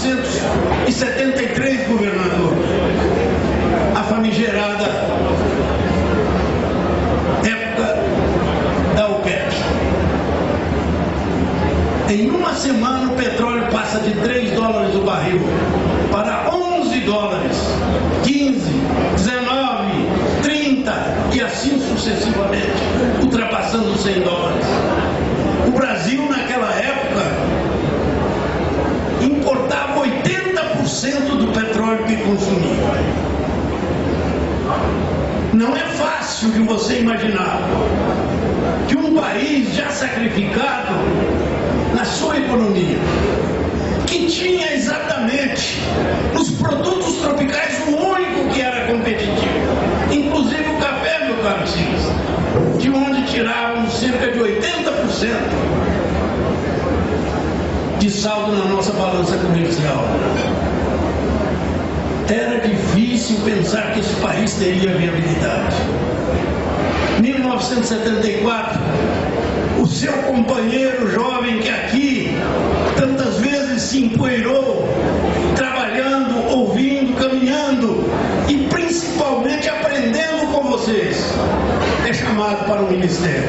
1973, governador, a famigerada época da OPEP. Em uma semana o petróleo passa de 3 dólares o barril para 11 dólares, 15, 19, 30 e assim sucessivamente, ultrapassando os 100 dólares. O Brasil, naquela época, importava 80% do petróleo que consumia. Não é fácil de você imaginar que um país já sacrificado na sua economia, que tinha exatamente nos produtos tropicais o único que era competitivo, inclusive o café, meu caro Silas, de onde tirávamos cerca de 80% de saldo na nossa balança comercial. Era difícil pensar que esse país teria viabilidade. 1974, o seu companheiro jovem que aqui tantas vezes se empoeirou, trabalhando, ouvindo, caminhando e principalmente aprendendo com vocês, é chamado para o ministério.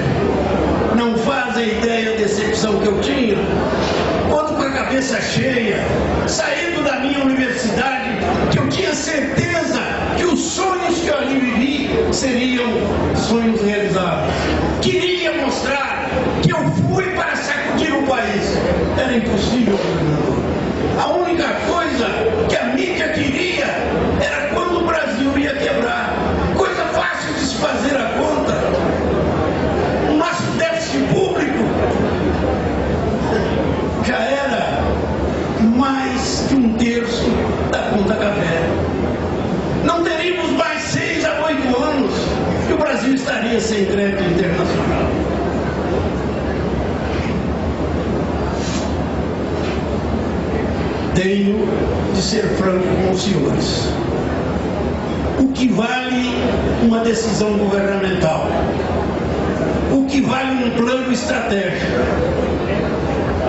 Não fazem ideia da decepção que eu tinha quando, com a cabeça cheia, saindo da minha universidade, que eu tinha certeza que os sonhos que eu ali vivi seriam sonhos realizados. Queria mostrar que eu fui para sacudir o país. Era impossível, governador. A única coisa que a mídia queria era quando o Brasil ia quebrar. Coisa fácil de se fazer a conta. O nosso déficit público já era mais de 1/3 da conta café. Não teríamos mais 6 a 8 anos que o Brasil estaria sem crédito internacional. Tenho de ser franco com os senhores. O que vale uma decisão governamental? O que vale um plano estratégico?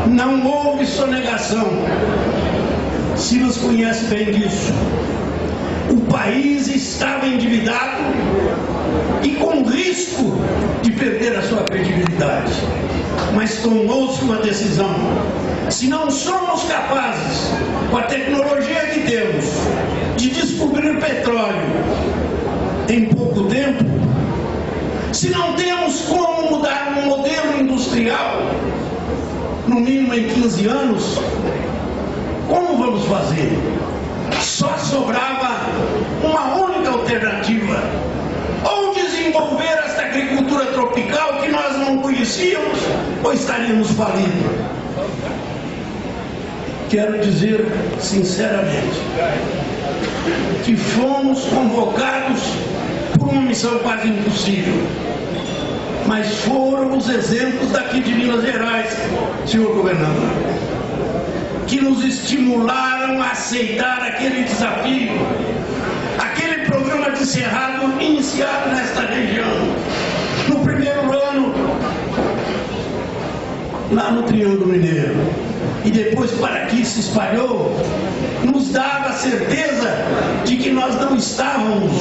Não houve sonegação. Silas conhece bem disso. O país estava endividado e com risco de perder a sua credibilidade. Mas tomou-se uma decisão. Se não somos capazes, com a tecnologia que temos, de descobrir petróleo em pouco tempo, se não temos como mudar um modelo industrial, no mínimo em 15 anos, como vamos fazer? Só sobrava uma única alternativa: ou desenvolver esta agricultura tropical que nós não conhecíamos, ou estaríamos falindo. Quero dizer sinceramente que fomos convocados por uma missão quase impossível, mas foram os exemplos daqui de Minas Gerais, senhor governador, que nos estimularam a aceitar aquele desafio, aquele programa de cerrado iniciado nesta região. No primeiro ano, lá no Triângulo Mineiro, e depois para aqui se espalhou, nos dava a certeza de que nós não estávamos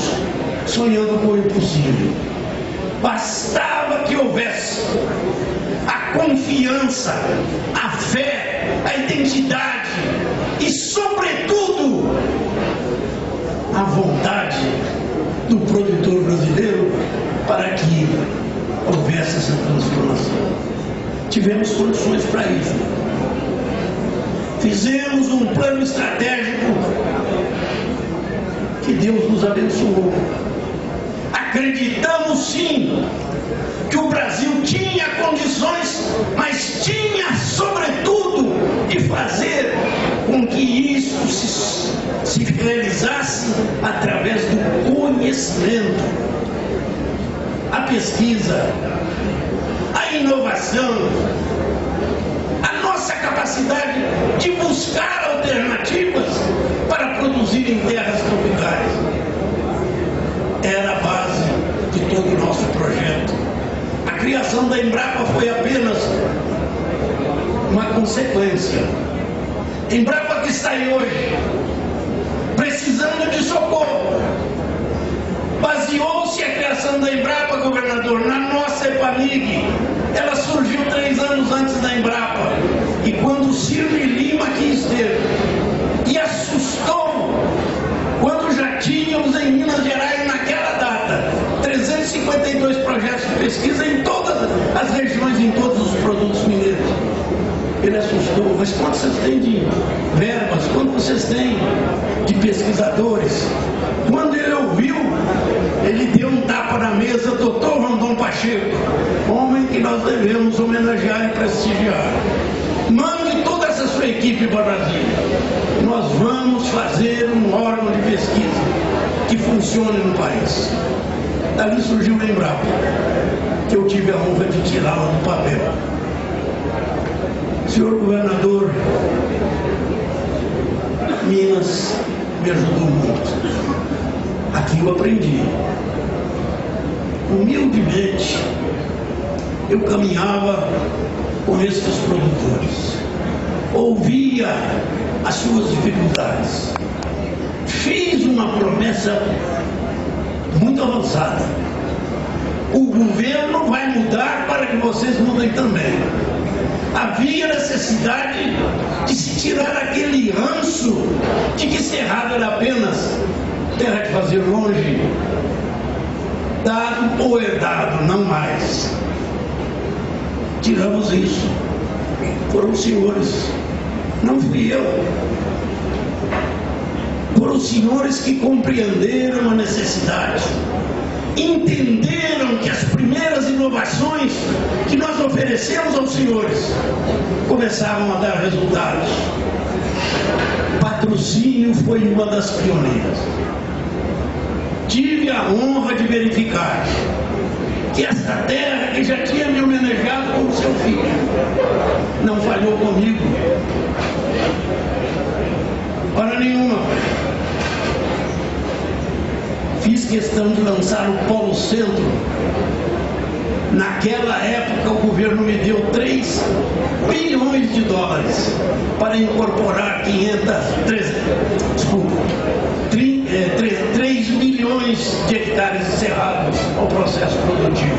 sonhando com o impossível. Bastava que houvesse a confiança, a fé, a identidade e, sobretudo, a vontade do produtor brasileiro para que houvesse essa transformação. Tivemos condições para isso. Fizemos um plano estratégico que Deus nos abençoou. Acreditamos sim que o Brasil tinha condições, mas tinha sobretudo de fazer com que isso se realizasse através do conhecimento, a pesquisa, a inovação, a nossa capacidade de buscar alternativas para produzir em terras tropicais. Era a base de todo o nosso projeto. A criação da Embrapa foi apenas uma consequência. Embrapa que está aí hoje, precisando de socorro. Baseou-se a criação da Embrapa, governador, na nossa EPAMIG. Ela surgiu 3 anos antes da Embrapa. E quando o Ciro Lima aqui esteve, e assustou, quando já tínhamos em Minas Gerais, naquela data, 352 projetos de pesquisa em todas as regiões, em todos os produtos mineiros. Ele assustou, mas quanto vocês têm de verbas, quanto vocês têm de pesquisadores? Quando ele ouviu, ele deu um tapa na mesa, doutor Rondon Pacheco, homem que nós devemos homenagear e prestigiar. Mande toda essa sua equipe para Brasília. Nós vamos fazer um órgão de pesquisa que funcione no país. Dali surgiu o Embrapa, que eu tive a honra de tirá-la do papel. Senhor governador, Minas me ajudou muito. Aqui eu aprendi. Humildemente, eu caminhava com esses produtores, ouvia as suas dificuldades, fiz uma promessa muito avançada: o governo vai mudar para que vocês mudem também. Havia necessidade de se tirar aquele ranço de que Cerrado era apenas terra de fazer longe, dado ou herdado, não mais. Tiramos isso. Foram os senhores, não fui eu. Foram os senhores que compreenderam a necessidade, entenderam que as primeiras inovações que nós oferecemos aos senhores começavam a dar resultados. Patrocínio foi uma das pioneiras. Tive a honra de verificar que esta terra, que já tinha me homenageado como seu filho, não falhou comigo para nenhuma. Fiz questão de lançar o Polo Centro. Naquela época o governo me deu 3 bilhões de dólares para incorporar 3 milhões de hectares cerrados ao processo produtivo.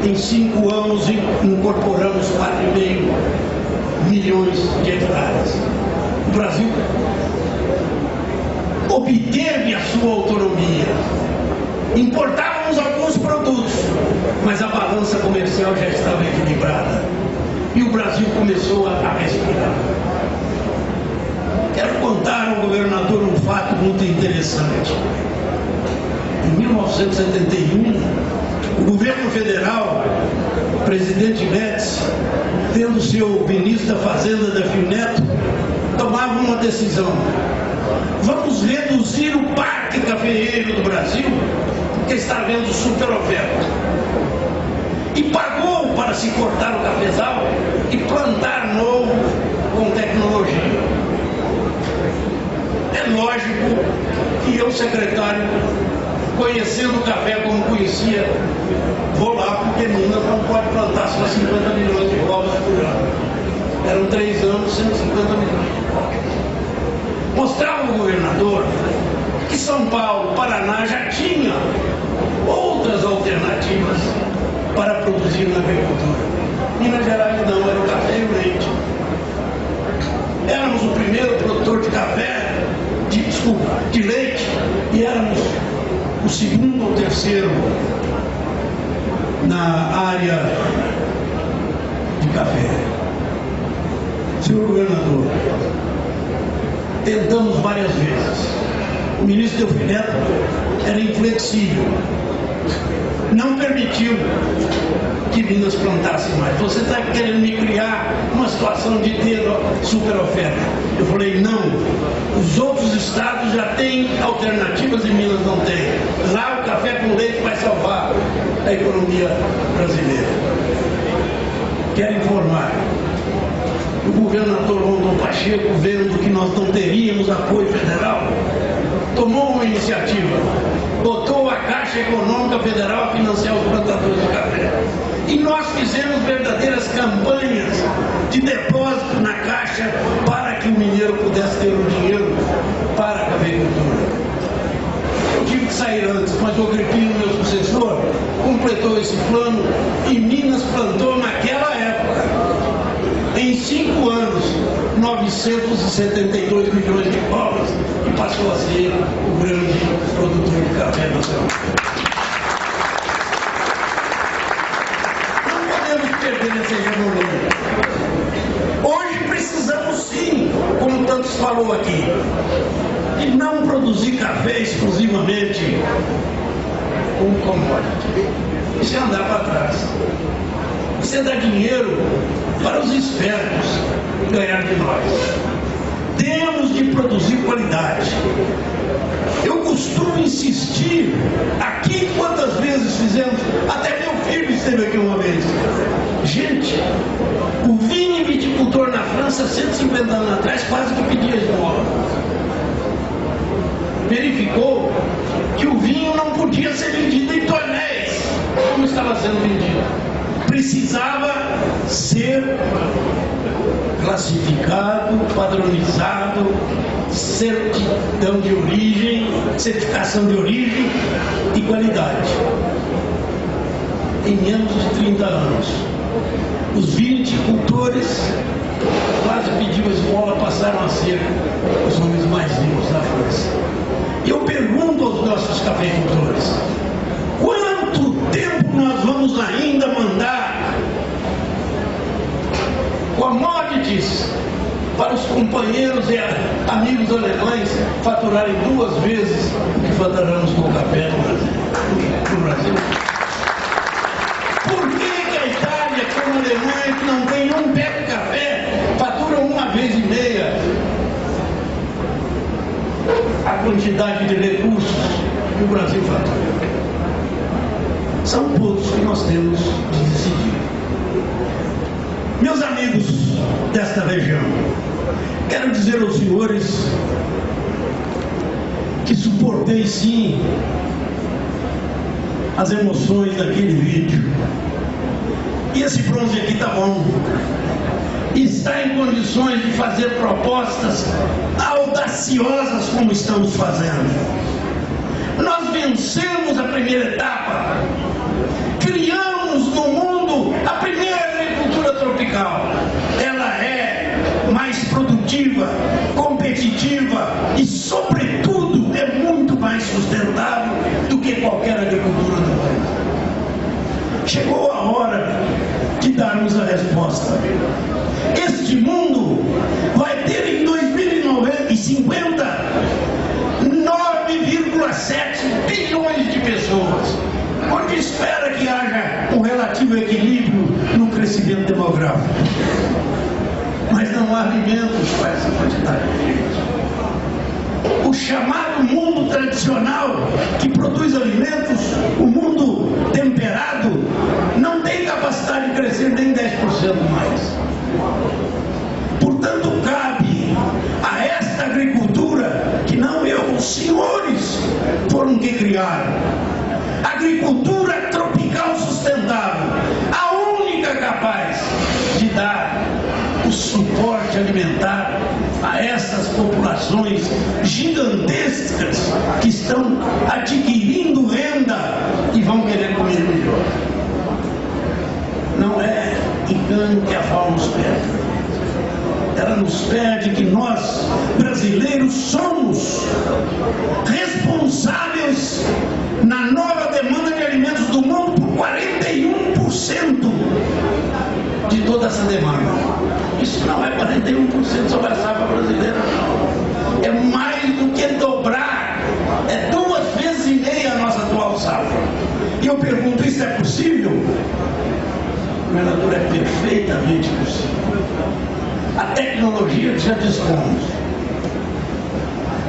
Em 5 anos incorporamos 4,5 milhões de hectares. O Brasil obteve a sua autonomia. Importávamos alguns produtos, mas a balança comercial já estava equilibrada e o Brasil começou a respirar. Quero contar ao governador um fato muito interessante. Em 1971, o governo federal, o presidente Médici, tendo seu ministro da Fazenda, Delfim Neto, tomava uma decisão: vamos reduzir o parque cafeeiro do Brasil, porque está havendo superoferta. E pagou para se cortar o cafezal e plantar novo com tecnologia. É lógico que eu, secretário, conhecendo o café como conhecia, vou lá porque Minas não pode plantar só 50 milhões de povos por ano. Eram 3 anos, 150 milhões de povos. Mostrava ao governador que São Paulo, Paraná já tinha outras alternativas para produzir na agricultura. Minas Gerais não, era o café e o leite. Éramos o primeiro produtor de café, de leite, e éramos o segundo ou terceiro na área de café. Senhor governador, tentamos várias vezes. O ministro Delfim Neto era inflexível, não permitiu que Minas plantasse mais. Você está querendo me criar uma situação de ter superoferta. Eu falei, não, os outros estados já têm alternativas e Minas não tem. Lá o café com leite vai salvar a economia brasileira. Quero informar: o governador Rondon Pacheco, vendo que nós não teríamos apoio federal, tomou uma iniciativa, botou a Caixa Econômica Federal a financiar os plantadores de café. E nós fizemos verdadeiras campanhas de depósito na Caixa para que o mineiro pudesse ter ciclano em Minas plantou naquela época, em 5 anos, 972 milhões de palmas e passou a ser o grande produtor de café nacional. Não podemos perder essa hegemonia. Hoje precisamos sim, como tantos falou aqui, de não produzir café exclusivamente como commodity. Isso é andar para trás. Isso é dar dinheiro para os espertos ganhar de nós. Temos de produzir qualidade. Eu costumo insistir aqui, quantas vezes fizemos, até meu filho esteve aqui uma vez. Gente, o vinho viticultor na França, 150 anos atrás, quase que pedia esmola. Verificou que o vinho não podia ser vendido em tonéis, como estava sendo vendido. Precisava ser classificado, padronizado, certidão de origem, certificação de origem e qualidade. Em menos de 30 anos, os viticultores quase pediam esmola, passaram a ser os homens mais ricos da França. E eu pergunto aos nossos cafeicultores: quanto tempo nós vamos ainda mandar commodities para os companheiros e amigos alemães faturarem 2 vezes o que faturamos com o café no Brasil? Por que a Itália, como a Alemanha, que não tem um pé de café, fatura 1,5 vezes a quantidade de recursos que o Brasil fatura? São pontos que nós temos de decidir. Meus amigos desta região, quero dizer aos senhores que suportei sim as emoções daquele vídeo. E esse bronze aqui tá bom. Está em condições de fazer propostas audaciosas como estamos fazendo. Nós vencemos a primeira etapa. Criamos no mundo a primeira agricultura tropical. Ela é mais produtiva, competitiva e, sobretudo, é muito mais sustentável do que qualquer agricultura do mundo. Chegou a hora de darmos a resposta. Este mundo vai ter em 2050 9,7 bilhões de pessoas, onde espera que haja um relativo equilíbrio no crescimento demográfico. Mas não há alimentos para essa quantidade de gente. O chamado mundo tradicional, que produz alimentos, o mundo temperado, não tem capacidade de crescer nem 10% mais. Portanto, cabe a esta agricultura, que não eu, os senhores foram que criaram, agricultura tropical sustentável, a única capaz de dar o suporte alimentar a essas populações gigantescas que estão adquirindo renda e vão querer comer melhor. Não é engano que a FAO nos pede. Ela nos pede que nós, brasileiros, somos responsáveis na nova demanda de alimentos do mundo por 41% de toda essa demanda. Isso não é 41% sobre a safra brasileira, não. É mais do que dobrar. É 2,5 vezes a nossa atual safra. E eu pergunto, isso é possível? Governador, é perfeitamente possível. A tecnologia que já dispomos.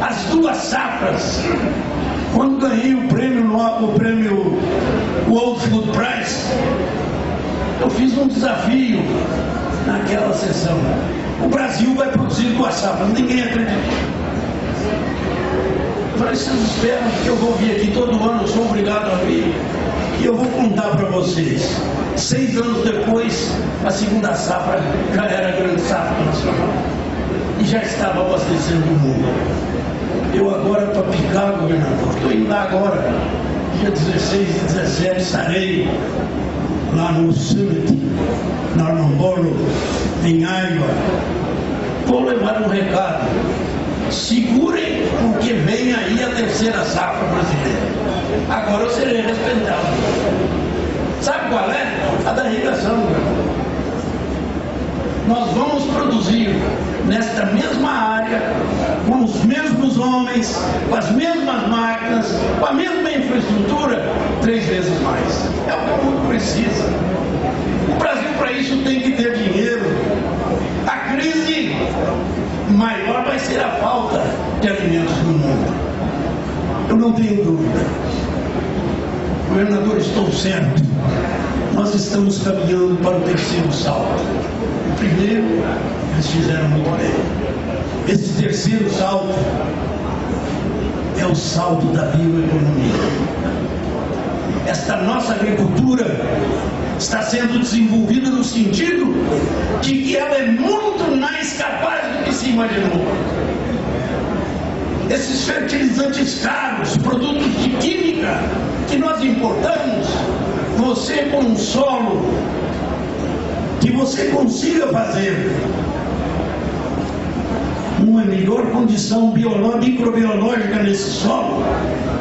As 2 safras, quando ganhei o prêmio World Food Prize, eu fiz um desafio naquela sessão. O Brasil vai produzir 2 safras, ninguém acredita. Eu falei, vocês esperam que eu vou vir aqui todo ano, eu sou obrigado a vir, e eu vou contar para vocês. 6 anos depois, a 2ª safra já era a grande safra nacional e já estava abastecendo o mundo. Eu agora, para picar, governador, estou indo lá agora, dia 16 e 17 estarei lá no Summit, na Arnambolo, em Iowa. Vou levar um recado. Segurem, porque vem aí a terceira safra brasileira. Agora eu serei respeitado. Sabe qual é? A da irrigação. Nós vamos produzir nesta mesma área, com os mesmos homens, com as mesmas máquinas, com a mesma infraestrutura, 3 vezes mais. É o que o mundo precisa. O Brasil, para isso, tem que ter dinheiro. A crise maior vai ser a falta de alimentos no mundo. Eu não tenho dúvida. Governador, estou certo. Nós estamos caminhando para o terceiro salto. O primeiro, eles fizeram muito bem. Esse terceiro salto é o salto da bioeconomia. Esta nossa agricultura está sendo desenvolvida no sentido de que ela é muito mais capaz do que se imaginou. Esses fertilizantes caros, produtos de química que nós importamos, você com um solo que você consiga fazer uma melhor condição microbiológica nesse solo,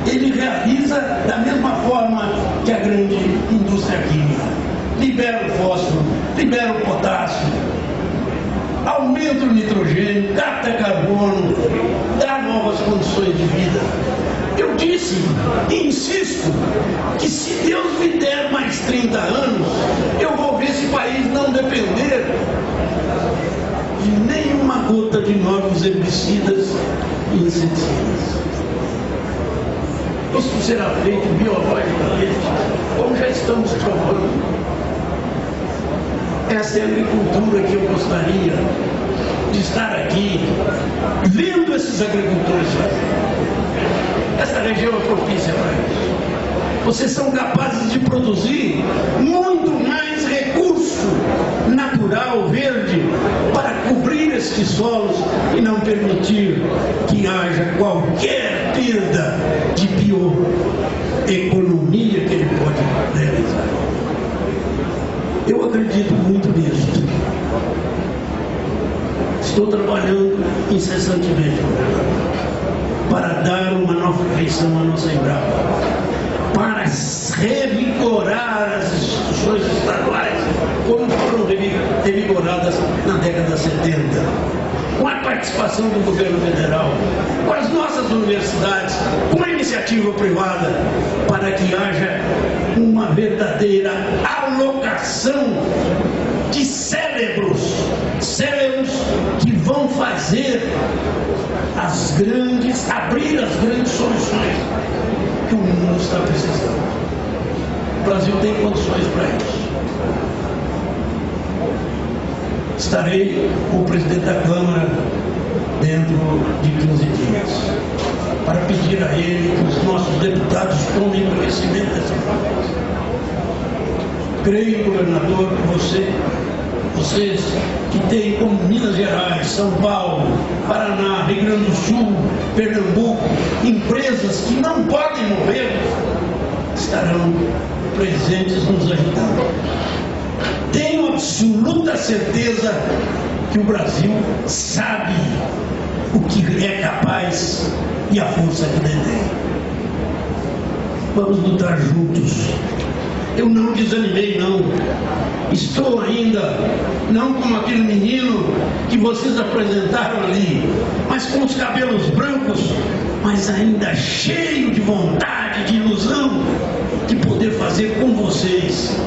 ele realiza da mesma forma que a grande indústria química. Libera o fósforo, libera o potássio, aumenta o nitrogênio, capta carbono, dá novas condições de vida. Eu disse e insisto que se Deus me der mais 30 anos, eu vou ver esse país não depender de nenhuma gota de novos herbicidas e inseticidas. Isso será feito biologicamente, como já estamos provando. Essa é a agricultura que eu gostaria de estar aqui, vendo esses agricultores fazerem. Essa região é propícia para isso. Vocês são capazes de produzir muito mais recurso natural, verde, para cobrir esses solos e não permitir que haja qualquer perda de bioeconomia que ele pode realizar. Eu acredito muito nisso. Estou trabalhando incessantemente para dar uma nova feição à nossa Embrapa, para revigorar as instituições estaduais, como foram revigoradas na década de 70, com a participação do governo federal, com as nossas universidades, com a iniciativa privada, para que haja uma verdadeira alocação de cérebros que vão fazer abrir as grandes soluções que o mundo está precisando. O Brasil tem condições para isso. Estarei com o presidente da Câmara dentro de 15 dias, para pedir a ele que os nossos deputados tomem conhecimento dessa proposta. Creio, governador, que vocês que têm como Minas Gerais, São Paulo, Paraná, Rio Grande do Sul, Pernambuco, empresas que não podem morrer, estarão presentes nos ajudando. Tenho absoluta certeza que o Brasil sabe o que é capaz e a força que detém. Vamos lutar juntos. Eu não desanimei, não. Estou ainda, não como aquele menino que vocês apresentaram ali, mas com os cabelos brancos, mas ainda cheio de vontade, de ilusão, de poder fazer com vocês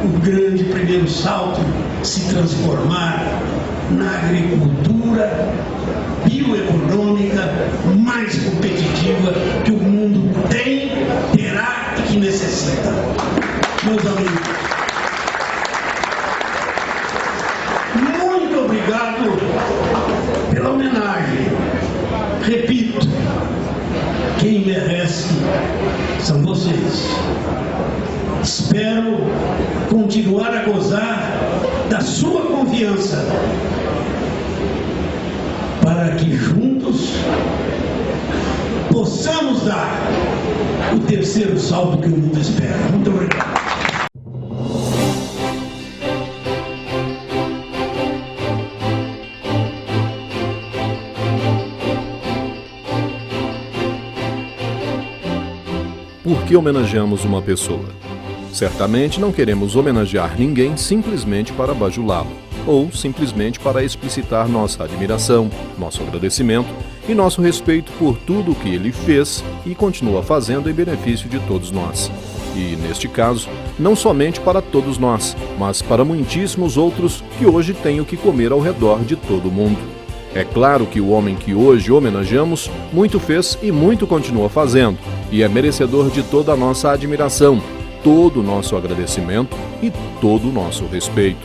o grande primeiro salto, se transformar na agricultura bioeconômica mais competitiva que o mundo tem, terá e que necessita. Meus amigos, muito obrigado pela homenagem. Repito, quem merece são vocês. Espero continuar a gozar da sua confiança, para que juntos possamos dar o terceiro salto que o mundo espera. Muito obrigado. Por que homenageamos uma pessoa? Certamente não queremos homenagear ninguém simplesmente para bajulá-lo, ou simplesmente para explicitar nossa admiração, nosso agradecimento e nosso respeito por tudo o que ele fez e continua fazendo em benefício de todos nós. E, neste caso, não somente para todos nós, mas para muitíssimos outros que hoje têm o que comer ao redor de todo o mundo. É claro que o homem que hoje homenageamos muito fez e muito continua fazendo, e é merecedor de toda a nossa admiração, todo o nosso agradecimento e todo o nosso respeito.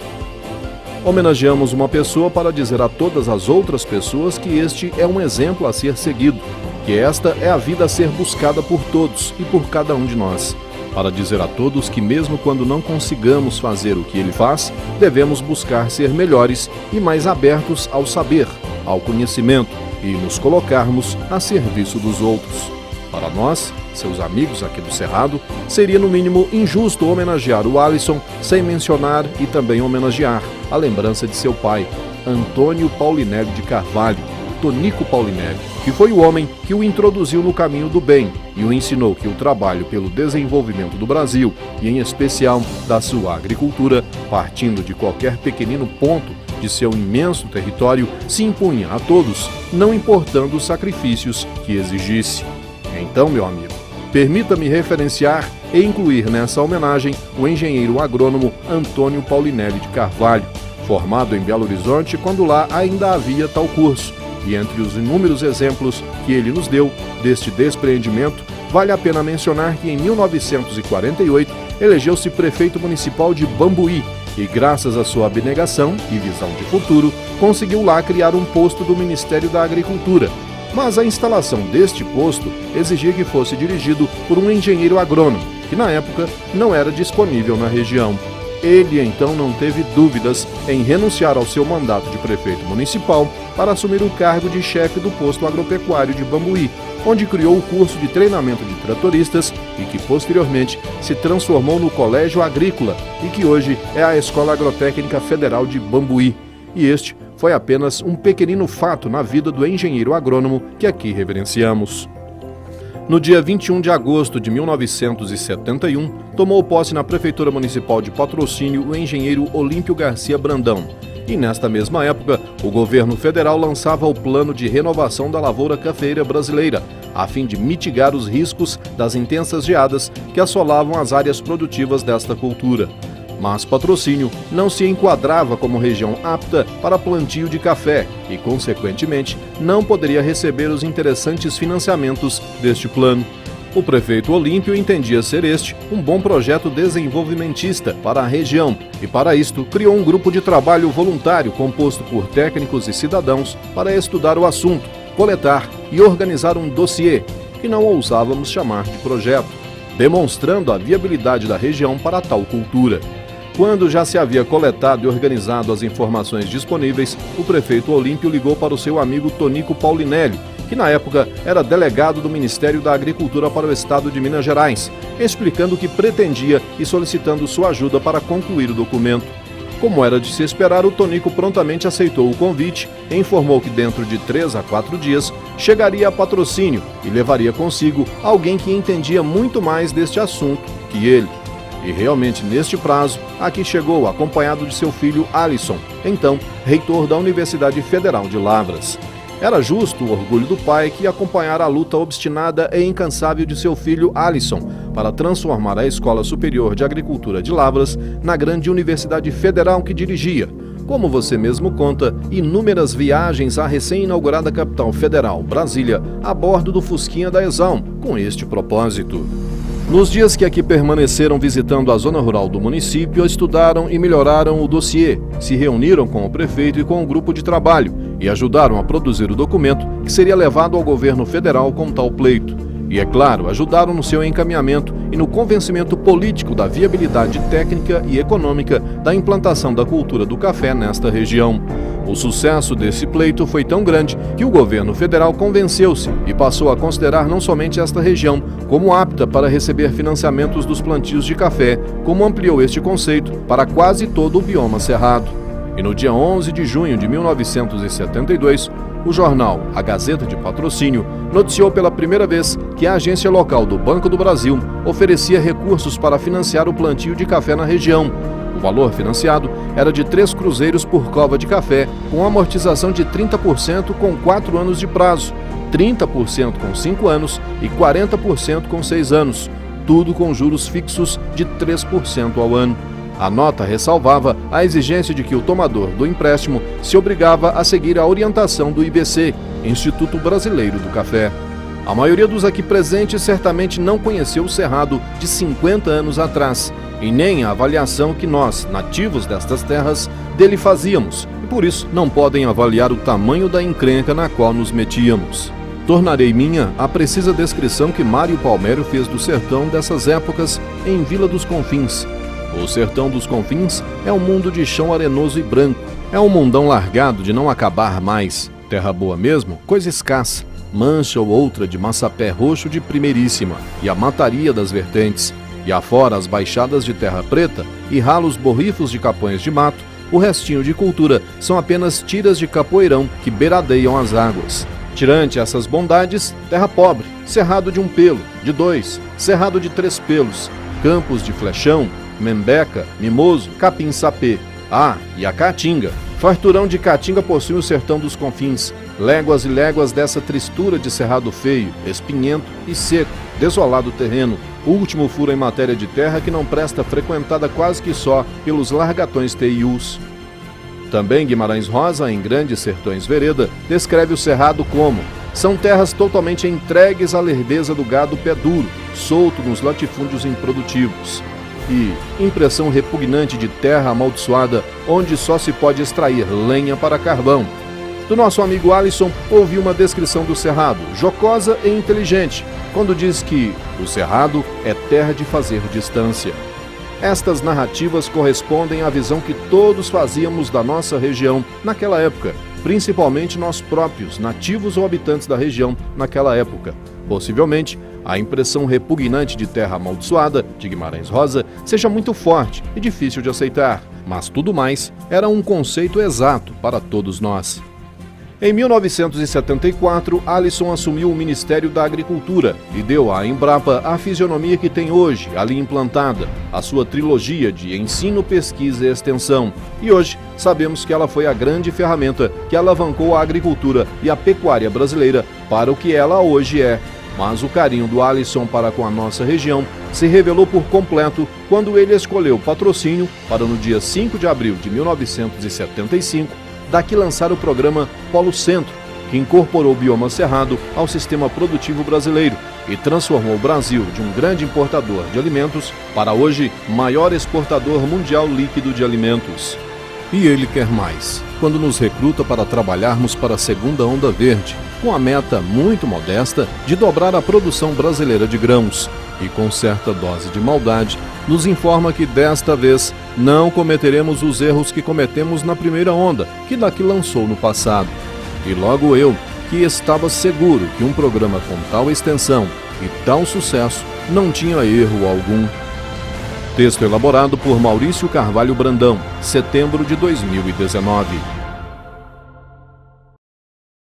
Homenageamos uma pessoa para dizer a todas as outras pessoas que este é um exemplo a ser seguido, que esta é a vida a ser buscada por todos e por cada um de nós. Para dizer a todos que mesmo quando não consigamos fazer o que ele faz, devemos buscar ser melhores e mais abertos ao saber, ao conhecimento e nos colocarmos a serviço dos outros. Para nós, seus amigos aqui do Cerrado, seria no mínimo injusto homenagear o Alisson sem mencionar e também homenagear a lembrança de seu pai, Antônio Paulinelli de Carvalho, Tonico Paulinelli, que foi o homem que o introduziu no caminho do bem e o ensinou que o trabalho pelo desenvolvimento do Brasil, e em especial da sua agricultura, partindo de qualquer pequenino ponto de seu imenso território, se impunha a todos, não importando os sacrifícios que exigisse. Então, meu amigo, permita-me referenciar e incluir nessa homenagem o engenheiro agrônomo Antônio Paulinelli de Carvalho, formado em Belo Horizonte quando lá ainda havia tal curso. E entre os inúmeros exemplos que ele nos deu deste despreendimento, vale a pena mencionar que em 1948 elegeu-se prefeito municipal de Bambuí e, graças à sua abnegação e visão de futuro, conseguiu lá criar um posto do Ministério da Agricultura. Mas a instalação deste posto exigia que fosse dirigido por um engenheiro agrônomo, que na época não era disponível na região. Ele então não teve dúvidas em renunciar ao seu mandato de prefeito municipal para assumir o cargo de chefe do posto agropecuário de Bambuí, onde criou o curso de treinamento de tratoristas e que posteriormente se transformou no Colégio Agrícola e que hoje é a Escola Agrotécnica Federal de Bambuí. E este foi apenas um pequenino fato na vida do engenheiro agrônomo que aqui reverenciamos. No dia 21 de agosto de 1971, tomou posse na Prefeitura Municipal de Patrocínio o engenheiro Olímpio Garcia Brandão. E nesta mesma época, o governo federal lançava o Plano de Renovação da Lavoura Cafeeira Brasileira, a fim de mitigar os riscos das intensas geadas que assolavam as áreas produtivas desta cultura. Mas Patrocínio não se enquadrava como região apta para plantio de café e, consequentemente, não poderia receber os interessantes financiamentos deste plano. O prefeito Olímpio entendia ser este um bom projeto desenvolvimentista para a região e, para isto, criou um grupo de trabalho voluntário composto por técnicos e cidadãos para estudar o assunto, coletar e organizar um dossiê, que não ousávamos chamar de projeto, demonstrando a viabilidade da região para tal cultura. Quando já se havia coletado e organizado as informações disponíveis, o prefeito Olímpio ligou para o seu amigo Tonico Paulinelli, que na época era delegado do Ministério da Agricultura para o estado de Minas Gerais, explicando o que pretendia e solicitando sua ajuda para concluir o documento. Como era de se esperar, o Tonico prontamente aceitou o convite e informou que dentro de 3 a 4 dias chegaria a Patrocínio e levaria consigo alguém que entendia muito mais deste assunto que ele. E realmente, neste prazo, aqui chegou acompanhado de seu filho Alisson, então reitor da Universidade Federal de Lavras. Era justo o orgulho do pai que acompanhara a luta obstinada e incansável de seu filho Alisson para transformar a Escola Superior de Agricultura de Lavras na grande Universidade Federal que dirigia. Como você mesmo conta, inúmeras viagens à recém-inaugurada capital federal, Brasília, a bordo do Fusquinha da Exalm, com este propósito. Nos dias que aqui permaneceram visitando a zona rural do município, estudaram e melhoraram o dossiê, se reuniram com o prefeito e com o grupo de trabalho e ajudaram a produzir o documento que seria levado ao governo federal com tal pleito. E, é claro, ajudaram no seu encaminhamento e no convencimento político da viabilidade técnica e econômica da implantação da cultura do café nesta região. O sucesso desse pleito foi tão grande que o governo federal convenceu-se e passou a considerar não somente esta região como apta para receber financiamentos dos plantios de café, como ampliou este conceito para quase todo o bioma cerrado. E no dia 11 de junho de 1972, o jornal A Gazeta de Patrocínio noticiou pela primeira vez que a agência local do Banco do Brasil oferecia recursos para financiar o plantio de café na região. O valor financiado era de 3 cruzeiros por cova de café, com amortização de 30% com 4 anos de prazo, 30% com 5 anos e 40% com 6 anos, tudo com juros fixos de 3% ao ano. A nota ressalvava a exigência de que o tomador do empréstimo se obrigava a seguir a orientação do IBC, Instituto Brasileiro do Café. A maioria dos aqui presentes certamente não conheceu o Cerrado de 50 anos atrás, e nem a avaliação que nós, nativos destas terras, dele fazíamos, e por isso não podem avaliar o tamanho da encrenca na qual nos metíamos. Tornarei minha a precisa descrição que Mário Palmério fez do sertão dessas épocas em Vila dos Confins. O sertão dos Confins é um mundo de chão arenoso e branco. É um mundão largado de não acabar mais. Terra boa mesmo, coisa escassa. Mancha ou outra de maçapé roxo de primeiríssima, e a mataria das vertentes. E afora as baixadas de terra preta e ralos borrifos de capões de mato, o restinho de cultura são apenas tiras de capoeirão que beiradeiam as águas. Tirante essas bondades, terra pobre, cerrado de 1 pelo, de 2, cerrado de 3 pelos, campos de flechão, membeca, mimoso, capim-sapê. Ah, e a caatinga. Farturão de caatinga possui o sertão dos Confins. Léguas e léguas dessa tristura de cerrado feio, espinhento e seco, desolado terreno. Último furo em matéria de terra que não presta frequentada quase que só pelos largatões teius. Também Guimarães Rosa, em Grandes Sertões Vereda, descreve o cerrado como: são terras totalmente entregues à lerdeza do gado pé duro, solto nos latifúndios improdutivos. E impressão repugnante de terra amaldiçoada, onde só se pode extrair lenha para carvão. Do nosso amigo Alisson, ouvi uma descrição do Cerrado, jocosa e inteligente, quando diz que o Cerrado é terra de fazer distância. Estas narrativas correspondem à visão que todos fazíamos da nossa região naquela época, principalmente nós próprios, nativos ou habitantes da região naquela época. Possivelmente, a impressão repugnante de terra amaldiçoada de Guimarães Rosa seja muito forte e difícil de aceitar, mas tudo mais era um conceito exato para todos nós. Em 1974, Alisson assumiu o Ministério da Agricultura e deu à Embrapa a fisionomia que tem hoje, ali implantada, a sua trilogia de ensino, pesquisa e extensão. E hoje sabemos que ela foi a grande ferramenta que alavancou a agricultura e a pecuária brasileira para o que ela hoje é. Mas o carinho do Alisson para com a nossa região se revelou por completo quando ele escolheu Patrocínio para, no dia 5 de abril de 1975, daqui lançar o programa Polo Centro, que incorporou o bioma cerrado ao sistema produtivo brasileiro e transformou o Brasil de um grande importador de alimentos para hoje maior exportador mundial líquido de alimentos. E ele quer mais, quando nos recruta para trabalharmos para a segunda onda verde, com a meta muito modesta de dobrar a produção brasileira de grãos. E com certa dose de maldade, nos informa que desta vez não cometeremos os erros que cometemos na primeira onda, que daqui lançou no passado. E logo eu, que estava seguro que um programa com tal extensão e tal sucesso não tinha erro algum. Texto elaborado por Maurício Carvalho Brandão, setembro de 2019.